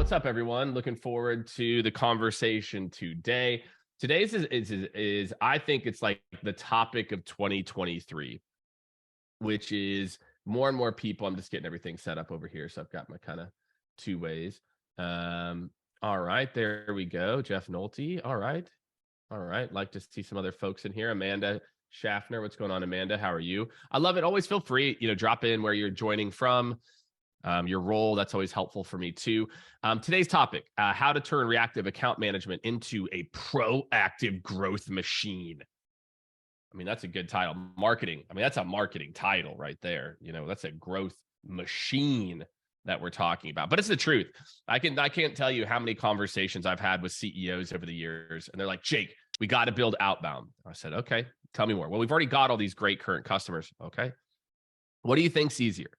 What's up, everyone? Looking forward to the conversation today. Today's is I think it's like the topic of 2023, which is more and more people. I'm just getting everything set up over here, so I've got my kind of two ways. All right, there we go. Jeff Nolte. All right. Like to see some other folks in here. Amanda Schaffner, what's going on, Amanda? How are you? I love it. Always feel free, drop in where you're joining from. Your role, that's always helpful for me too. Today's topic, how to turn reactive account management into a proactive growth machine. I mean, that's a good title. Marketing. I mean, that's a marketing title right there. That's a growth machine that we're talking about, but it's the truth. I can't tell you how many conversations I've had with CEOs over the years, and they're like, Jake, we got to build outbound. I said, okay, tell me more. Well, we've already got all these great current customers. Okay. What do you think's easier?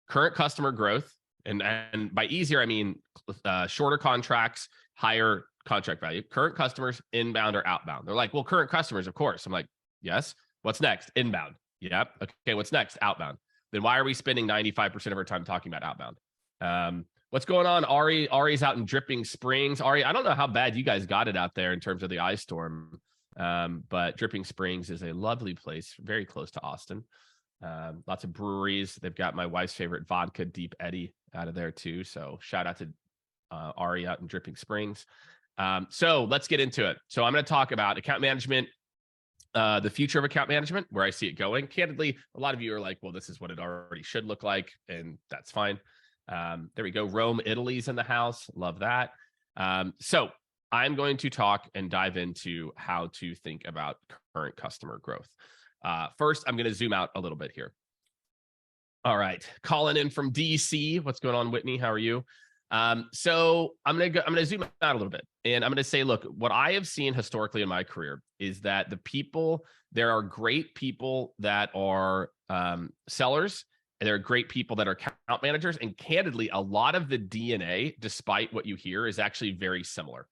Current customer growth, and by easier, I mean shorter contracts, higher contract value. Current customers, inbound or outbound? They're like, well, current customers, of course. I'm like, yes. What's next? Inbound. Yep. Okay. What's next? Outbound. Then why are we spending 95% of our time talking about outbound? What's going on? Ari's out in Dripping Springs. Ari, I don't know how bad you guys got it out there in terms of the ice storm, but Dripping Springs is a lovely place, very close to Austin. Lots of breweries. They've got my wife's favorite vodka, Deep Eddy, out of there too. So shout out to Ari out in Dripping Springs. So let's get into it. So I'm going to talk about account management, the future of account management, where I see it going. Candidly, a lot of you are like, well, this is what it already should look like, and that's fine. There we go. Rome, Italy's in the house. Love that. So I'm going to talk and dive into how to think about current customer growth. First, I'm going to zoom out a little bit here. All right. Calling in from DC. What's going on, Whitney? How are you? So I'm going to zoom out a little bit, and I'm going to say, look, what I have seen historically in my career is that there are great people that are sellers, and there are great people that are account managers. And candidly, a lot of the DNA, despite what you hear, is actually very similar.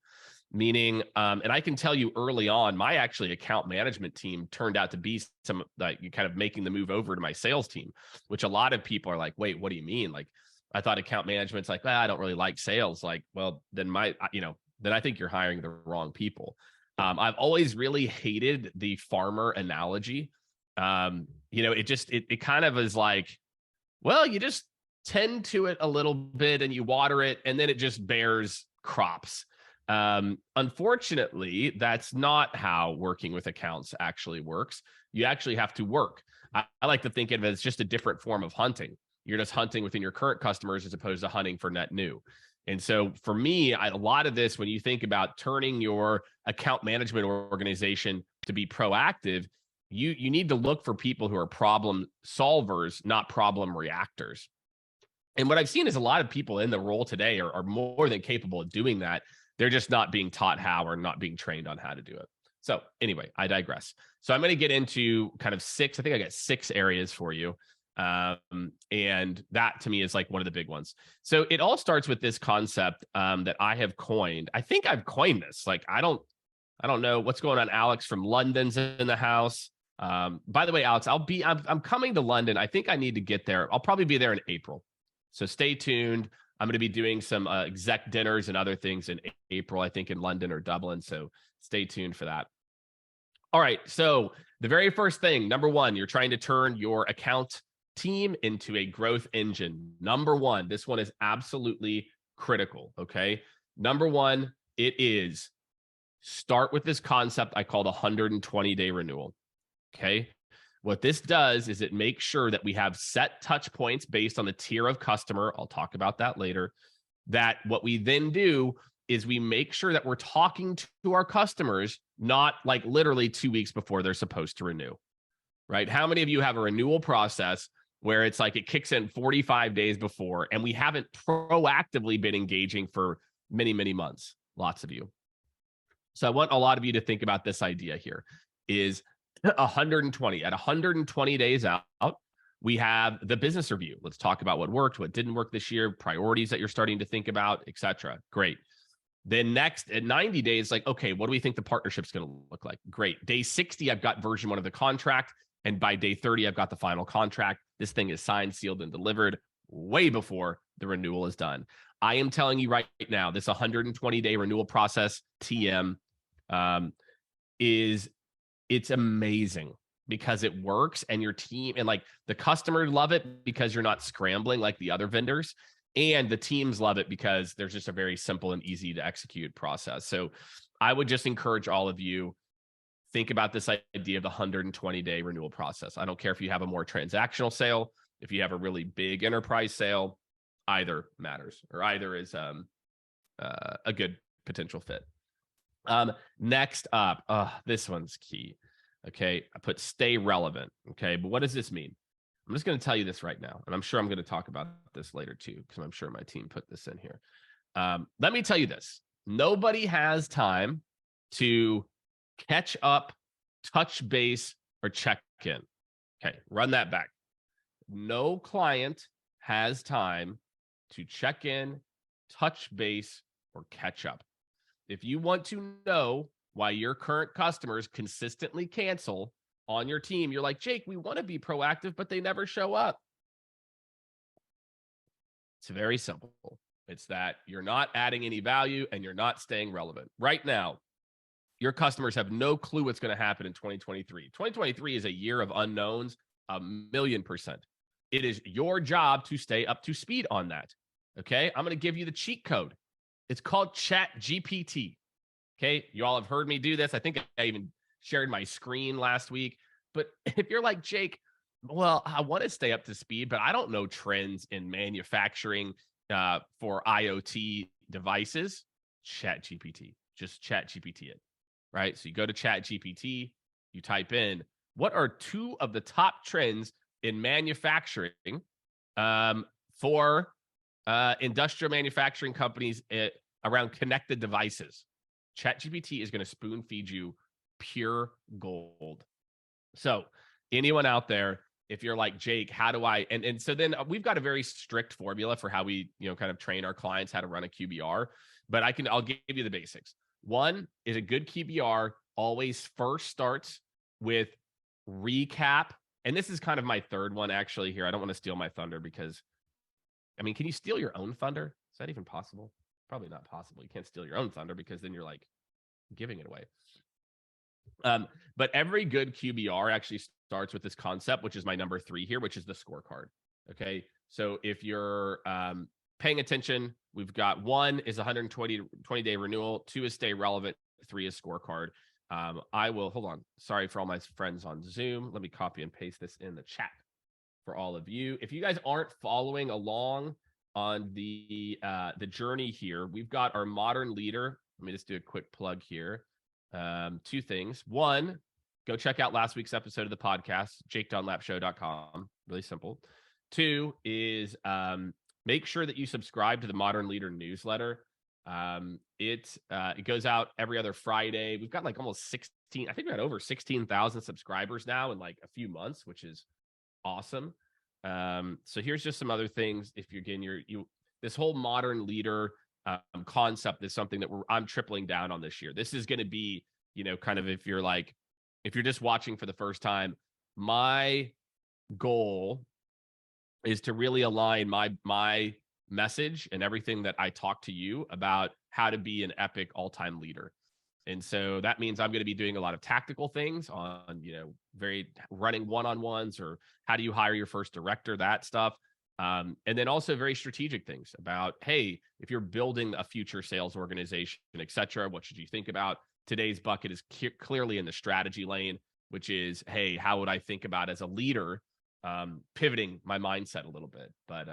Meaning, and I can tell you early on, my actually account management team turned out to be some like kind of making the move over to my sales team, which a lot of people are like, wait, what do you mean? Like, I thought account management's like, I don't really like sales. Like, well, then then I think you're hiring the wrong people. I've always really hated the farmer analogy. It kind of is like, well, you just tend to it a little bit and you water it, and then it just bears crops. Unfortunately, that's not how working with accounts actually works. You actually have to work. I like to think of it as just a different form of hunting. You're just hunting within your current customers as opposed to hunting for net new. And so for me, a lot of this, when you think about turning your account management organization to be proactive, you need to look for people who are problem solvers, not problem reactors. And what I've seen is a lot of people in the role today are more than capable of doing that. They're just not being taught how or not being trained on how to do it. So anyway, I digress. So I'm going to get into kind of I think I got 6 areas for you. And that to me is like one of the big ones. So it all starts with this concept that I have coined. I think I've coined this. Like, I don't know what's going on. Alex from London's in the house. By the way, Alex, I'm coming to London. I think I need to get there. I'll probably be there in April. So stay tuned. I'm going to be doing some exec dinners and other things in April, I think in London or Dublin. So stay tuned for that. All right. So the very first thing, number 1, you're trying to turn your account team into a growth engine. Number 1, this one is absolutely critical. Okay. Number 1, it is start with this concept I call the 120-day renewal. Okay. What this does is it makes sure that we have set touch points based on the tier of customer. I'll talk about that later. That what we then do is we make sure that we're talking to our customers, not like literally 2 weeks before they're supposed to renew, right? How many of you have a renewal process where it's like it kicks in 45 days before and we haven't proactively been engaging for many, many months? Lots of you. So I want a lot of you to think about this idea here is 120. At 120 days out, we have the business review. Let's talk about what worked, what didn't work this year, priorities that you're starting to think about, etc. Great. Then next at 90 days, like, okay, what do we think the partnership's going to look like? Great. Day 60, I've got version 1 of the contract. And by day 30, I've got the final contract. This thing is signed, sealed, and delivered. way before the renewal is done. I am telling you right now, this 120-day renewal process, TM, it's amazing because it works, and your team and like the customer love it because you're not scrambling like the other vendors, and the teams love it because there's just a very simple and easy to execute process. So I would just encourage all of you, think about this idea of the 120-day renewal process. I don't care if you have a more transactional sale, if you have a really big enterprise sale, either matters, or either is a good potential fit. Next up, this one's key. Okay, I put stay relevant. Okay, but what does this mean? I'm just going to tell you this right now, and I'm sure I'm going to talk about this later too, because I'm sure my team put this in here. Let me tell you this: nobody has time to catch up, touch base, or check in. Okay, run that back. No client has time to check in, touch base, or catch up. If you want to know why your current customers consistently cancel on your team, you're like, Jake, we want to be proactive, but they never show up. It's very simple. It's that you're not adding any value and you're not staying relevant. Right now, your customers have no clue what's going to happen in 2023. 2023 is a year of unknowns, 1,000,000%. It is your job to stay up to speed on that. Okay, I'm going to give you the cheat code. It's called Chat GPT. Okay, you all have heard me do this. I think I even shared my screen last week. But if you're like, Jake, well, I want to stay up to speed, but I don't know trends in manufacturing for IoT devices, Chat GPT. Just Chat GPT it, right? So you go to Chat GPT, you type in, what are 2 of the top trends in manufacturing for industrial manufacturing companies around connected devices? ChatGPT is going to spoon feed you pure gold. So anyone out there, if you're like, Jake, how do I, and so then we've got a very strict formula for how we, kind of train our clients how to run a QBR, but I'll give you the basics. One is a good QBR always first starts with recap. And this is kind of my third one actually here. I don't want to steal my thunder because, I mean, can you steal your own thunder? Is that even possible? Probably not possible. You can't steal your own thunder because then you're like giving it away. But every good QBR actually starts with this concept, which is my number 3 here, which is the scorecard. Okay. So if you're paying attention, we've got 1 is 120-day renewal, 2 is stay relevant, 3 is scorecard. I will, hold on. Sorry for all my friends on Zoom. Let me copy and paste this in the chat for all of you. If you guys aren't following along on the journey here, we've got our modern leader. Let me just do a quick plug here. 2 things. 1, go check out last week's episode of the podcast, jakedunlapshow.com. Really simple. 2 is make sure that you subscribe to the Modern Leader newsletter. It goes out every other Friday. We've got like almost 16, I think we got over 16,000 subscribers now in like a few months, which is awesome. So here's just some other things. If you're getting this whole Modern Leader concept is something that I'm tripling down on this year. This is going to be, kind of if you're just watching for the first time, my goal is to really align my message and everything that I talk to you about how to be an epic all-time leader. And so that means I'm going to be doing a lot of tactical things on, very running one-on-ones, or how do you hire your first director, that stuff. And then also very strategic things about, hey, if you're building a future sales organization, et cetera, what should you think about? Today's bucket is clearly in the strategy lane, which is, hey, how would I think about as a leader, pivoting my mindset a little bit. But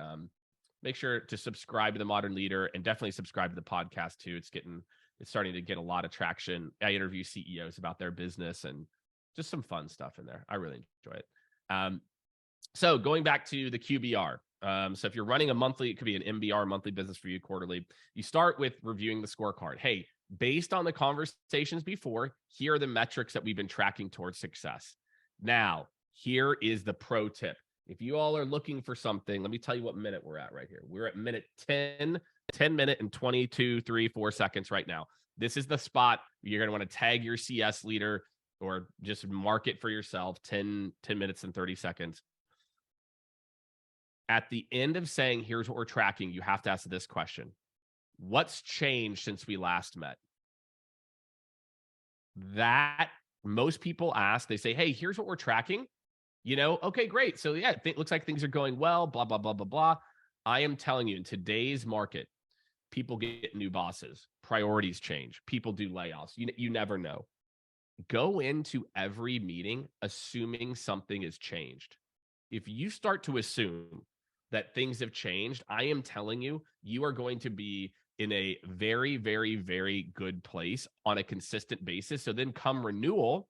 make sure to subscribe to the Modern Leader, and definitely subscribe to the podcast too. It's starting to get a lot of traction. I interview CEOs about their business and just some fun stuff in there. I really enjoy it. So going back to the QBR. So if you're running a monthly, it could be an MBR, monthly business review, quarterly. You start with reviewing the scorecard. Hey, based on the conversations before, here are the metrics that we've been tracking towards success. Now, here is the pro tip. If you all are looking for something, let me tell you what minute we're at right here. We're at minute 10 minute and 22, 3, 4 seconds right now. This is the spot you're going to want to tag your CS leader, or just mark it for yourself, 10 minutes and 30 seconds. at the end of saying, here's what we're tracking, you have to ask this question. What's changed since we last met? That most people ask, they say, hey, here's what we're tracking. Okay, great. So yeah, it looks like things are going well, blah, blah, blah, blah, blah. I am telling you, in today's market, people get new bosses, priorities change, people do layoffs. You never know. Go into every meeting assuming something has changed. If you start to assume that things have changed, I am telling you, you are going to be in a very, very, very good place on a consistent basis. So then come renewal,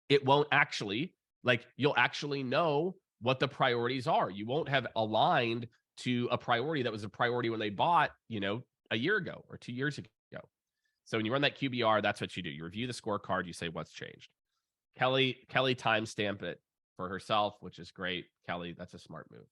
it won't actually, like, you'll actually know what the priorities are. You won't have aligned to a priority that was a priority when they bought, a year ago or 2 years ago. So when you run that QBR, that's what you do. You review the scorecard, you say what's changed. Kelly timestamp it for herself, which is great. Kelly, that's a smart move.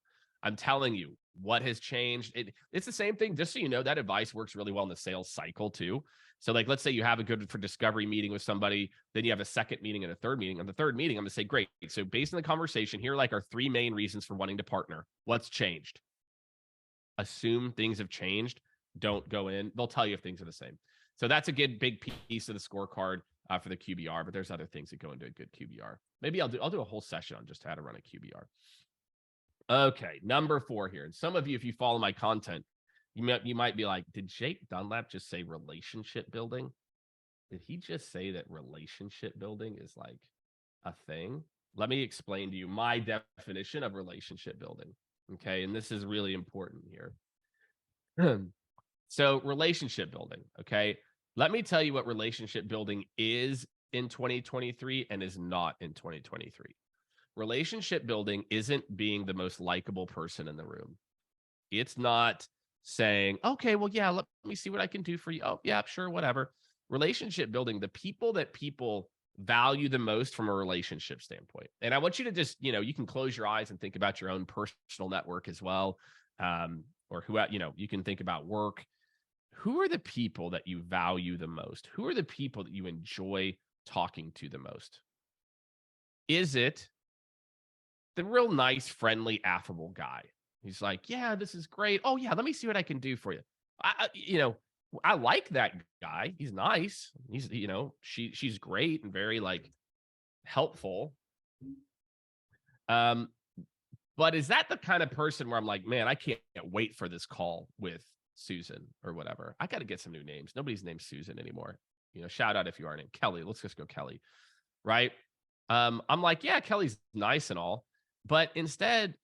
I'm telling you what has changed. It's the same thing. Just so you know, that advice works really well in the sales cycle too. So like, let's say you have a good for discovery meeting with somebody, then you have a second meeting and a third meeting. On the third meeting, I'm going to say, great. So based on the conversation, here like our 3 main reasons for wanting to partner. What's changed? Assume things have changed. Don't go in. They'll tell you if things are the same. So that's a good big piece of the scorecard for the QBR, but there's other things that go into a good QBR. Maybe I'll do a whole session on just how to run a QBR. Okay, number 4 here. And some of you, if you follow my content, you might be like, did Jake Dunlap just say relationship building? Did he just say that relationship building is like a thing? Let me explain to you my definition of relationship building. Okay, and this is really important here. So relationship building, okay? Let me tell you what relationship building is in 2023 and is not in 2023. Relationship building isn't being the most likable person in the room. It's not saying, okay, well, yeah, let me see what I can do for you. Oh, yeah, sure, whatever. Relationship building, the people that people value the most from a relationship standpoint. And I want you to just, you can close your eyes and think about your own personal network as well. Or you can think about work. Who are the people that you value the most? Who are the people that you enjoy talking to the most? Is it the real nice, friendly, affable guy? He's like, yeah, this is great. Oh yeah, let me see what I can do for you. I like that guy. He's nice. He's, she's great and very like helpful. But is that the kind of person where I'm like, man, I can't wait for this call with Susan or whatever? I got to get some new names. Nobody's named Susan anymore. Shout out if you are named Kelly. Let's just go Kelly. Right. I'm like, yeah, Kelly's nice and all, but instead,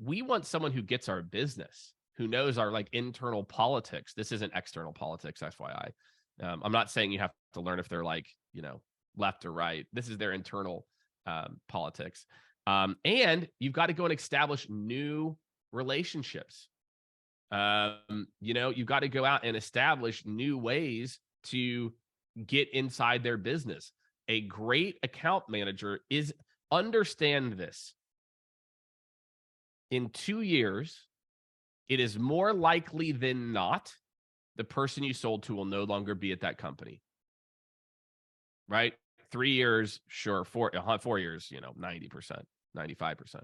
we want someone who gets our business, who knows our like internal politics. This isn't external politics, FYI. I'm not saying you have to learn if they're like, left or right. This is their internal politics. And you've got to go and establish new relationships. You've got to go out and establish new ways to get inside their business. A great account manager understand this. In 2 years, it is more likely than not the person you sold to will no longer be at that company. Right? 3 years, sure. 4 years, 90%, 95%.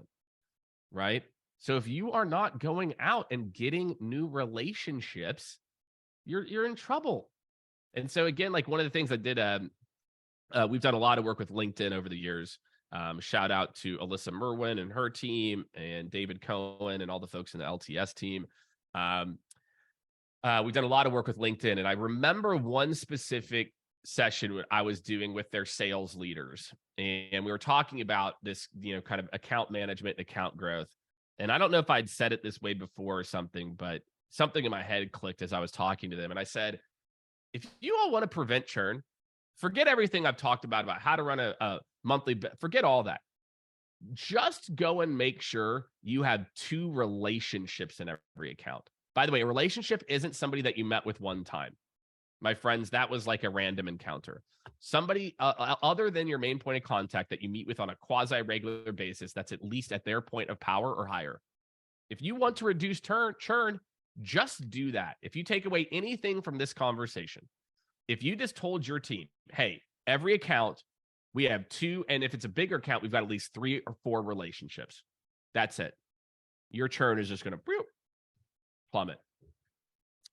Right? So if you are not going out and getting new relationships, you're in trouble. And so again, like one of the things I did, we've done a lot of work with LinkedIn over the years. Shout out to Alyssa Merwin and her team and David Cohen and all the folks in the LTS team. We've done a lot of work with LinkedIn. And I remember one specific session I was doing with their sales leaders. And we were talking about this, kind of account management, account growth. And I don't know if I'd said it this way before or something, but something in my head clicked as I was talking to them. And I said, if you all want to prevent churn, forget everything I've talked about how to run a monthly, forget all that. Just go and make sure you have 2 relationships in every account. By the way, a relationship isn't somebody that you met with one time. My friends, that was like a random encounter. Somebody other than your main point of contact that you meet with on a quasi-regular basis, that's at least at their point of power or higher. If you want to reduce churn, just do that. If you take away anything from this conversation, if you just told your team, hey, every account, we have 2, and if it's a bigger account, we've got at least 3 or 4 relationships. That's it. your churn is just going to plummet.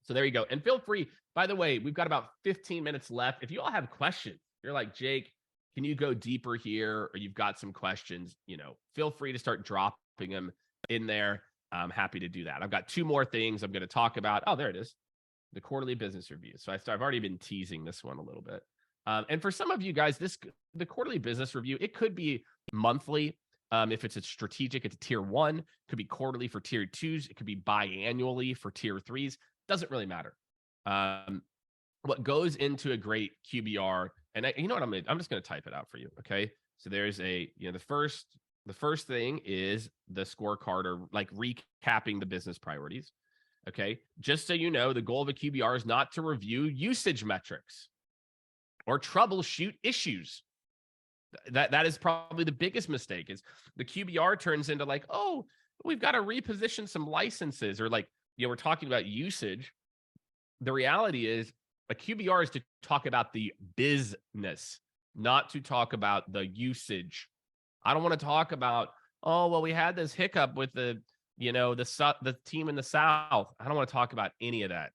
So there you go. And feel free, by the way, we've got about 15 minutes left. If you all have questions, you're like, Jake, can you go deeper here? Or you've got some questions, feel free to start dropping them in there. I'm happy to do that. I've got 2 more things I'm going to talk about. Oh, there it is. The quarterly business review. So I've already been teasing this one a little bit. And for some of you guys, the quarterly business review, it could be monthly. If it's a strategic, it's a tier 1. It could be quarterly for tier 2s. It could be biannually for tier 3s. Doesn't really matter. What goes into a great QBR, and you know what, I'm just going to type it out for you. Okay. So there's the first thing is the scorecard, or like recapping the business priorities. Okay. Just so you know, the goal of a QBR is not to review usage metrics or troubleshoot issues. That is probably the biggest mistake. Is the QBR turns into like, oh, we've got to reposition some licenses, or like, we're talking about usage. The reality is a QBR is to talk about the business, not to talk about the usage. I don't want to talk about, oh, well, we had this hiccup with the team in the South. I don't want to talk about any of that.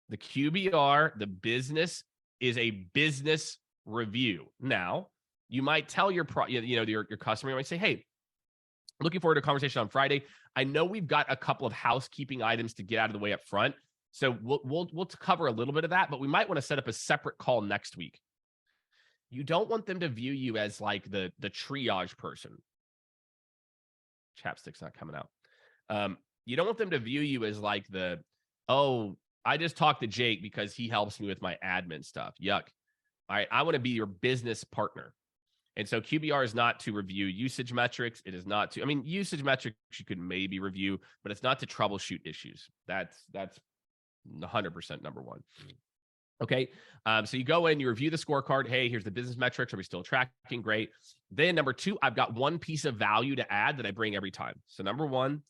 The QBR, the business, is a business review. Now, you might tell your customer, you might say, hey, looking forward to a conversation on Friday. I know we've got a couple of housekeeping items to get out of the way up front. So we'll cover a little bit of that, but we might want to set up a separate call next week. You don't want them to view you as like the triage person. Chapstick's not coming out. You don't want them to view you as like I just talked to Jake because he helps me with my admin stuff. Yuck. All right, I want to be your business partner. And so QBR is not to review usage metrics. It is not to, usage metrics you could maybe review, but it's not to troubleshoot issues. That's 100% number 1. Okay. So you go in, you review the scorecard. Hey, here's the business metrics. Are we still tracking? Great. Then number 2, I've got one piece of value to add that I bring every time. So number 1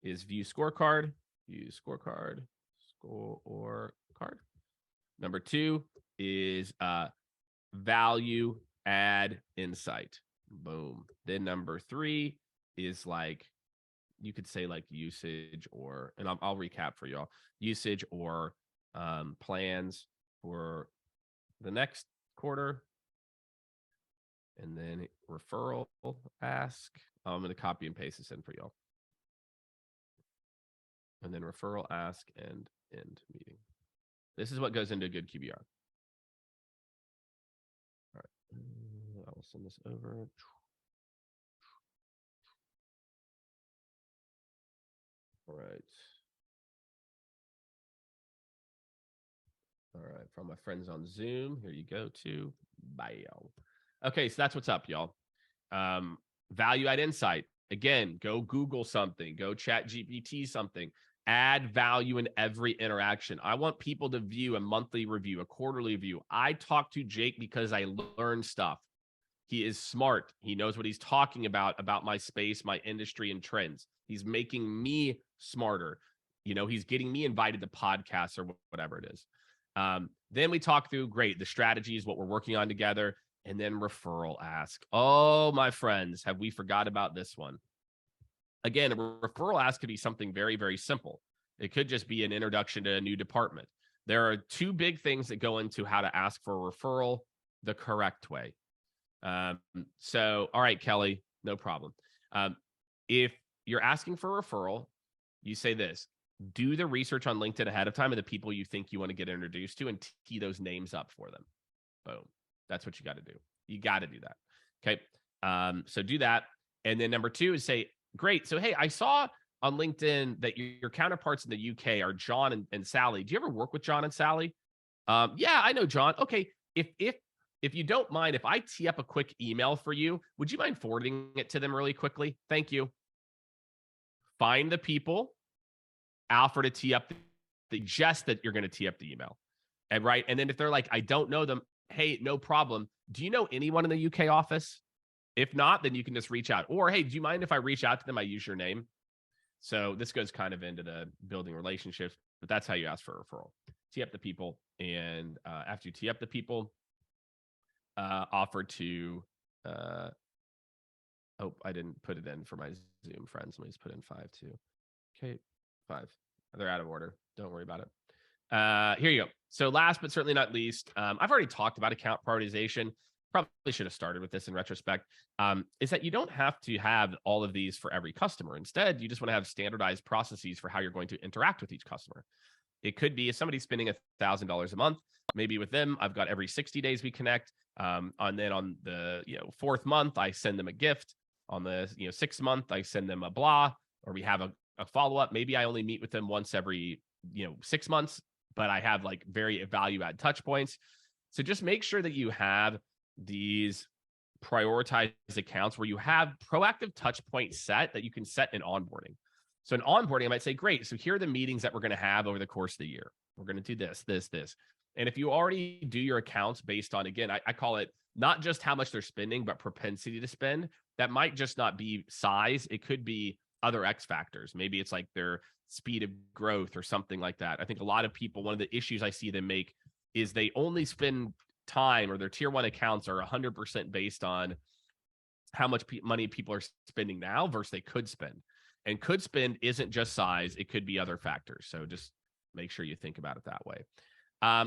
is view scorecard. Number 2 is value add insight. Boom. Then number 3 is like, you could say like usage, or, and I'll recap for y'all, usage or plans for the next quarter. And then referral ask. I'm going to copy and paste this in for y'all. And then referral ask and end meeting. This is what goes into a good QBR. All right. I will send this over. All right. All right. From my friends on Zoom, here you go to bio. Okay. So that's what's up, y'all. Value add insight. Again, go Google something, go chat GPT something, add value in every interaction. I want people to view a monthly review, a quarterly review. I talk to Jake because I learn stuff. He is smart. He knows what he's talking about my space, my industry, and trends. He's making me smarter. He's getting me invited to podcasts or whatever it is. Then we talk through, great, the strategies, what we're working on together, and then referral ask. Oh, my friends, have we forgot about this one? Again, a referral ask could be something very, very simple. It could just be an introduction to a new department. There are 2 big things that go into how to ask for a referral the correct way. So, all right, Kelly, no problem. If you're asking for a referral, you say this: do the research on LinkedIn ahead of time of the people you think you want to get introduced to, and tee those names up for them. Boom. That's what you got to do. You got to do that. Okay. So do that. And then number 2 is say, great. So, hey, I saw on LinkedIn that your counterparts in the UK are John and Sally. Do you ever work with John and Sally? Yeah, I know John. Okay. If you don't mind, if I tee up a quick email for you, would you mind forwarding it to them really quickly? Thank you. Find the people, offer to tee up, suggest that you're going to tee up the email. And right. And then if they're like, I don't know them, hey, no problem. Do you know anyone in the UK office? If not, then you can just reach out. Or, hey, do you mind if I reach out to them? I use your name. So this goes kind of into the building relationships, but that's how you ask for a referral. Tee up the people. And after you tee up the people, offer to, I didn't put it in for my Zoom friends. Let me just put in 5 too. Okay, 5. They're out of order. Don't worry about it. Here you go. So last but certainly not least, I've already talked about account prioritization. Probably should have started with this in retrospect. Is that you don't have to have all of these for every customer. Instead, you just want to have standardized processes for how you're going to interact with each customer. It could be if somebody's spending $1,000 a month, maybe with them, I've got every 60 days we connect. And then on the fourth month, I send them a gift. On the 6th month, I send them a blah, or we have a follow up. Maybe I only meet with them once every 6 months, but I have like very value add touch points. So just make sure that you have these prioritized accounts where you have proactive touch point set that you can set in onboarding. So in onboarding, I might say, great. So here are the meetings that we're going to have over the course of the year. We're going to do this, this, this. And if you already do your accounts based on, again, I call it not just how much they're spending, but propensity to spend, that might just not be size. It could be other X factors. Maybe it's like their speed of growth or something like that. I think a lot of people, one of the issues I see them make is they only spend time, or their tier 1 accounts are 100% based on how much money people are spending now versus they could spend. And could spend isn't just size, it could be other factors. So just make sure you think about it that way.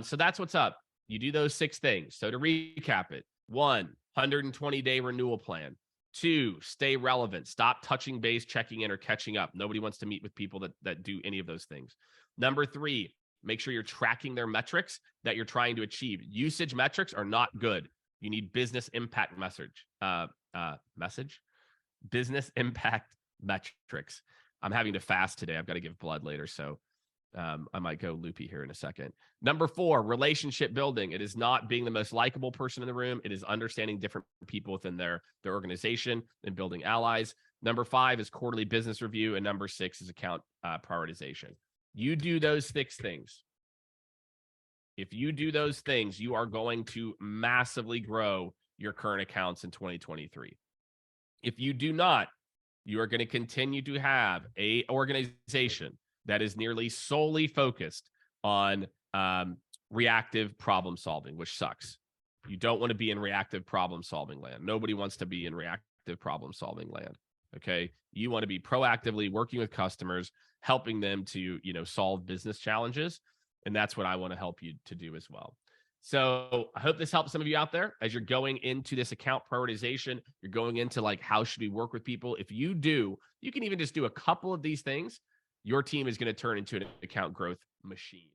So that's what's up. You do those 6 things. So to recap it: 1, 120-day renewal plan. 2, stay relevant. Stop touching base, checking in, or catching up. Nobody wants to meet with people that do any of those things. Number 3, make sure you're tracking their metrics that you're trying to achieve. Usage metrics are not good. You need business impact business impact metrics. I'm having to fast today. I've got to give blood later, so I might go loopy here in a second. Number 4, relationship building. It is not being the most likable person in the room. It is understanding different people within their organization and building allies. Number 5 is quarterly business review. And number 6 is account prioritization. You do those 6 things. If you do those things, you are going to massively grow your current accounts in 2023. If you do not, you are going to continue to have a organization that is nearly solely focused on reactive problem solving, which sucks. You don't want to be in reactive problem solving land. Nobody wants to be in reactive problem solving land. Okay. You want to be proactively working with customers, helping them to, solve business challenges. And that's what I want to help you to do as well. So I hope this helps some of you out there as you're going into this account prioritization. You're going into like, how should we work with people? If you do, you can even just do a couple of these things. Your team is going to turn into an account growth machine.